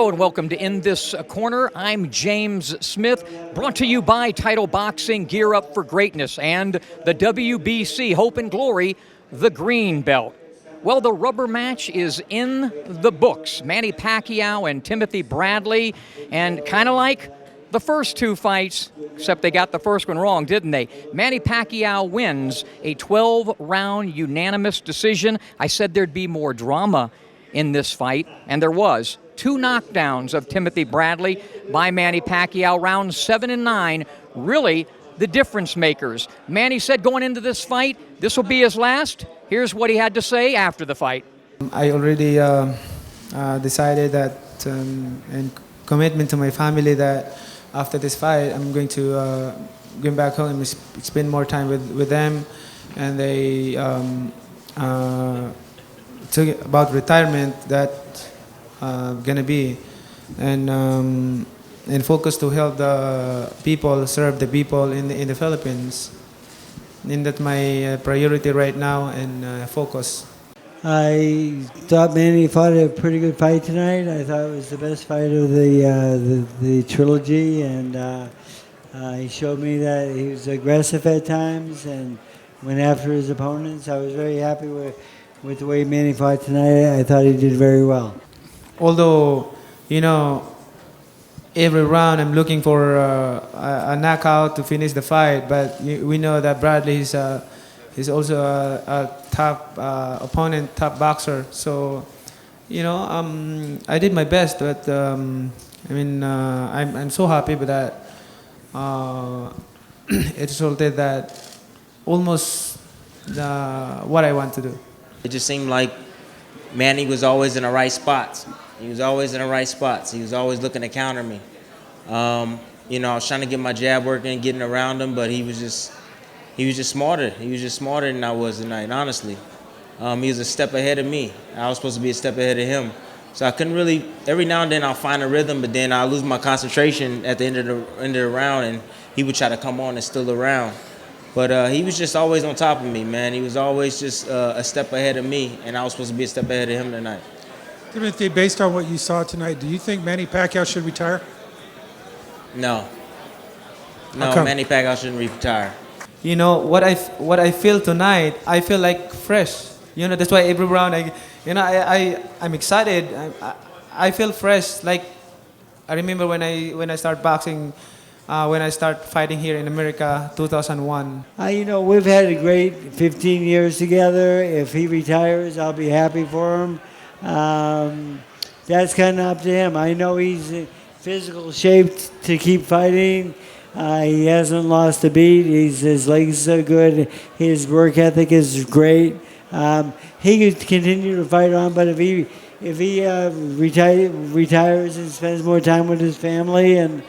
Hello and welcome to In This Corner. I'm James Smith, brought to you by Title Boxing, Gear Up for Greatness, and the WBC, Hope and Glory, the Green Belt. Well, the rubber match is in the books. Manny Pacquiao and Timothy Bradley, and kind of like the first two fights, except they got the first one wrong, didn't they? Manny Pacquiao wins a 12-round unanimous decision. I said there'd be more drama in this fight, and there was. 2 knockdowns of Timothy Bradley by Manny Pacquiao, rounds 7 and 9, really the difference makers. Manny said going into this fight, this will be his last. Here's what he had to say after the fight. I already decided that and commitment to my family that after this fight, I'm going to go back home and spend more time with them. And they talk about retirement that gonna be, and focus to help the people, serve the people in the Philippines. And that's my priority right now and focus. I thought Manny fought a pretty good fight tonight. I thought it was the best fight of the trilogy, and he showed me that he was aggressive at times and went after his opponents. I was very happy with the way Manny fought tonight. I thought he did very well. Although, every round I'm looking for a knockout to finish the fight, but we know that Bradley is also a top opponent, top boxer. So, I did my best, but I'm so happy with that. It resulted that almost what I want to do. It just seemed like Manny was always in the right spots. He was always in the right spots. He was always looking to counter me. I was trying to get my jab working, getting around him, but he was just smarter. He was just smarter than I was tonight, honestly. He was a step ahead of me. I was supposed to be a step ahead of him. So I couldn't really, every now and then I'll find a rhythm, but then I'll lose my concentration at the end of the round, and he would try to come on and steal the round. But he was just always on top of me, man. He was always just a step ahead of me, and I was supposed to be a step ahead of him tonight. Timothy, based on what you saw tonight, do you think Manny Pacquiao should retire? No. No, Manny Pacquiao shouldn't retire. What I feel tonight, I feel like fresh. That's why every round I'm excited. I feel fresh. Like I remember when I start boxing, when I start fighting here in America, 2001. We've had a great 15 years together. If he retires, I'll be happy for him. That's kind of up to him. I know he's in physical shape to keep fighting. He hasn't lost a beat. His legs are good. His work ethic is great. He could continue to fight on, but if he retires and spends more time with his family and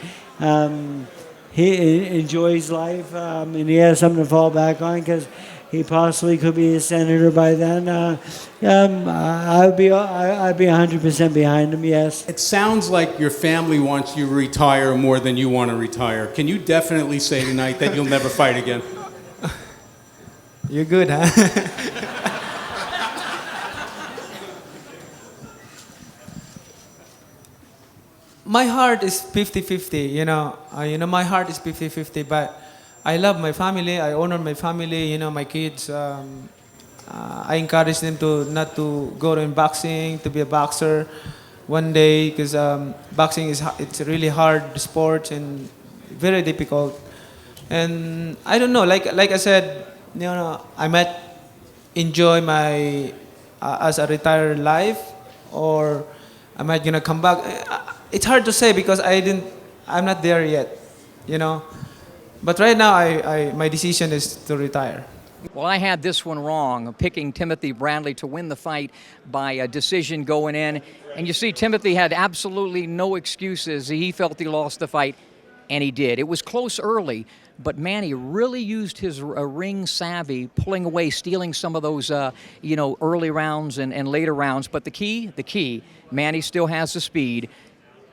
he enjoys life and he has something to fall back on because he possibly could be a senator by then, I'd be 100% behind him, yes. It sounds like your family wants you to retire more than you want to retire. Can you definitely say tonight that you'll never fight again? You're good, huh? My heart is 50-50, my heart is 50-50, but I love my family, I honor my family, my kids. I encourage them not to go in boxing, to be a boxer one day, because boxing it's a really hard sport and very difficult. And I don't know, like I said, I might enjoy my as a retired life, or I might gonna come back. It's hard to say because I'm not there yet, But right now, my decision is to retire. Well, I had this one wrong, picking Timothy Bradley to win the fight by a decision going in. And you see, Timothy had absolutely no excuses. He felt he lost the fight, and he did. It was close early, but Manny really used his ring savvy, pulling away, stealing some of those, early rounds and later rounds. But the key, Manny still has the speed,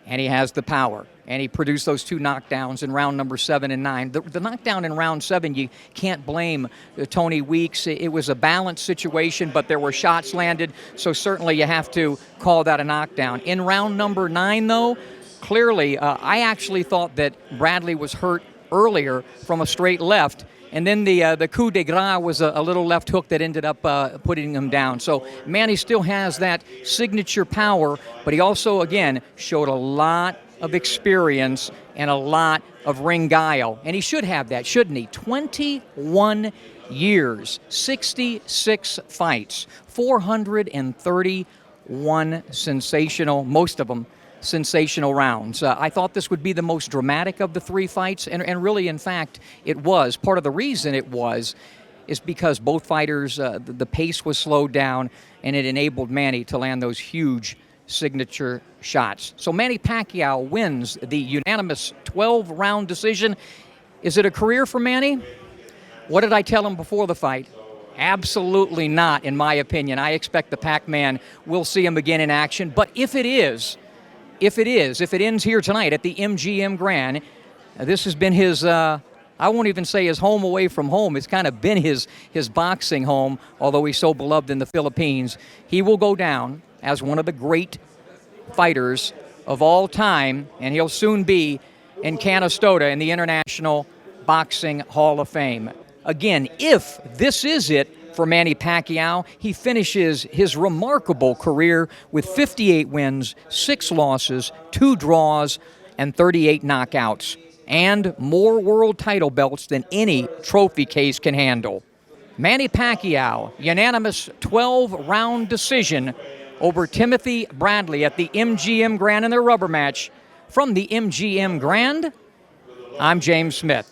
and he has the power. and he produced those 2 knockdowns in round number 7 and 9. The knockdown in round 7, you can't blame Tony Weeks. It was a balanced situation, but there were shots landed, so certainly you have to call that a knockdown. In round number 9, though, clearly, I actually thought that Bradley was hurt earlier from a straight left, and then the coup de grace was a little left hook that ended up putting him down. So Manny still has that signature power, but he also, again, showed a lot of experience and a lot of ring guile. And he should have that, shouldn't he? 21 years, 66 fights, 431 sensational, most of them, sensational rounds. I thought this would be the most dramatic of the 3 fights, and really, in fact, it was. Part of the reason it was is because both fighters, the pace was slowed down, and it enabled Manny to land those huge signature shots. So Manny Pacquiao wins the unanimous 12-round decision. Is it a career for Manny? What did I tell him before the fight? Absolutely not, in my opinion. I expect the Pac-Man will see him again in action, but if it ends here tonight at the MGM Grand, this has been his, I won't even say his home away from home. It's kind of been his boxing home, although he's so beloved in the Philippines. He will go down as one of the great fighters of all time, and he'll soon be in Canastota in the International Boxing Hall of Fame. Again, if this is it for Manny Pacquiao, he finishes his remarkable career with 58 wins, 6 losses, 2 draws, and 38 knockouts, and more world title belts than any trophy case can handle. Manny Pacquiao, unanimous 12-round decision over Timothy Bradley at the MGM Grand in their rubber match. From the MGM Grand, I'm James Smith.